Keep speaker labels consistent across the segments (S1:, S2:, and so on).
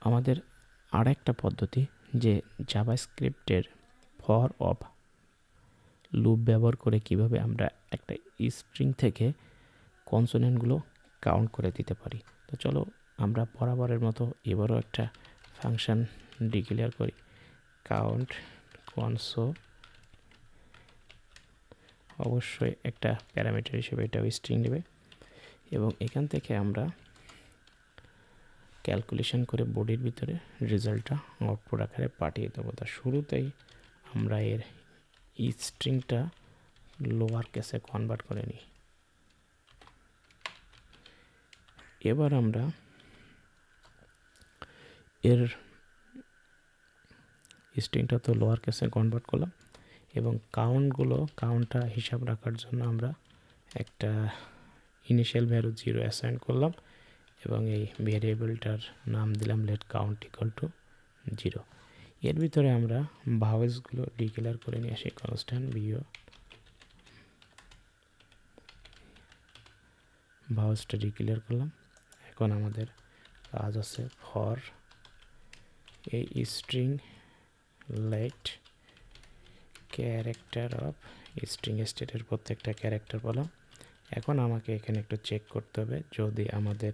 S1: আমাদের আরেকটা পদ্ধতি যে জাভাস্ক্রিপ্টের ফর অফ লুপ ব্যবহার করে কিভাবে আমরা একটা স্ট্রিং থেকে কনসোনেন্টগুলো কাউন্ট করে দিতে পারি। তো চলো আমরা বরাবরের মতো এবারও একটা ফাংশন ডিক্লেয়ার করি, কাউন্ট কনসো। অবশ্যই একটা প্যারামিটার হিসেবে এটাও স্ট্রিং নেবে এবং এখান থেকে আমরা ক্যালকুলেশন করে বডির ভিতরে রেজাল্টটা আউটপুট আকারে পাঠিয়ে দেবো। তা শুরুতেই আমরা এর স্ট্রিংটা লোয়ার কেসে কনভার্ট করে নিই। এবার আমরা এর স্ট্রিংটা তো লোয়ার কেসে কনভার্ট করলাম এবং কাউন্টটা হিসাব রাখার জন্য আমরা একটা ইনিশিয়াল ভ্যালু 0 অ্যাসাইন করলাম এবং এই ভেরিয়েবলটার নাম দিলাম লেট কাউন্ট ইকুয়াল টু 0। এর ভিতরে আমরা ভাওয়েলসগুলো ডিক্লেয়ার করে নিয়ে আসি, কনস্ট্যান্ট ভিও ভাওয়েলসটা ডিক্লেয়ার করলাম। এখন আমাদের কাজ আছে ফর এই string let character of string স্টেটের প্রত্যেকটা ক্যারেক্টার বললাম। এখন আমাকে এখানে একটু চেক করতে হবে যদি আমাদের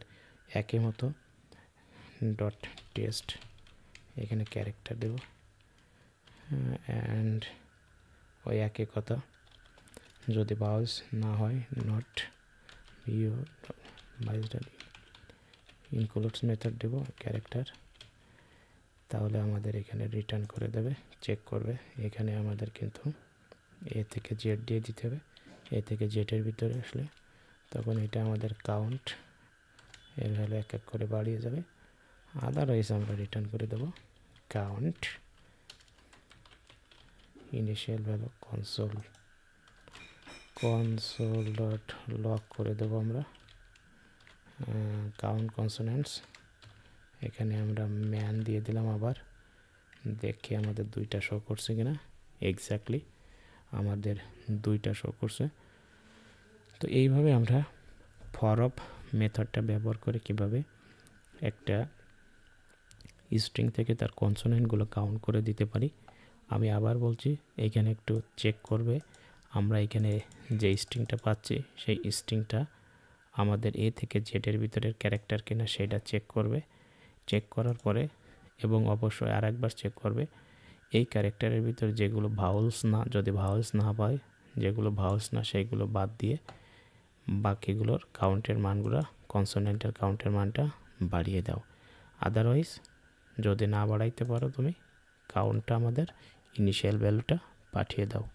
S1: একই মতো ডট টেস্ট এখানে ক্যারেক্টার দেব অ্যান্ড ওই একই কথা যদি ভাওয়েলস না হয় নট ভিও ইনক্লুডস মেথড দেব ক্যারেক্টার, তাহলে আমাদের এখানে রিটার্ন করে দেবে, চেক করবে। এখানে আমাদের কিন্তু এ থেকে জেড দিয়ে দিতে হবে। এ থেকে জেডের ভিতরে আসলে তখন এটা আমাদের কাউন্ট এর ভ্যালু এক এক করে বাড়িয়ে যাবে। আদারওয়াইজ আমরা রিটার্ন করে দেব count initial value console dot log করে দেবো আমরা কাউন্ট কনসোনেন্টস। এখানে আমরা ম্যান দিয়ে দিলাম, আবার দেখি আমাদের দুইটা শো করছে কিনা। এক্স্যাক্টলি আমাদের দুইটা শো করছে। তো এইভাবে আমরা ফর অফ মেথডটা ব্যবহার করে কিভাবে একটা স্ট্রিং থেকে তার কনসোনেন্টগুলো কাউন্ট করে দিতে পারি। আমি আবার বলছি, এইখানে একটু চেক করবে আমরা এখানে যে স্ট্রিংটা পাচ্ছি সেই স্ট্রিংটা আমাদের এ থেকে জেডের ভিতরের ক্যারেক্টার কিনা সেটা চেক করবে। চেক করার পরে এবং অবশ্যই আরেকবার চেক করবে এই ক্যারেক্টারের ভিতরে যেগুলো ভাওয়েলস না, যদি ভাওয়েলস না পায়, যেগুলো ভাওয়েলস না সেইগুলো বাদ দিয়ে বাকিগুলোর কাউন্টের মানগুলো কনসোনেন্টের কাউন্টের মানটা বাড়িয়ে দাও। আদারওয়াইজ যদি না বাড়াইতে পারো তুমি কাউন্টটা আমাদের ইনিশিয়াল ভ্যালুটা পাঠিয়ে দাও।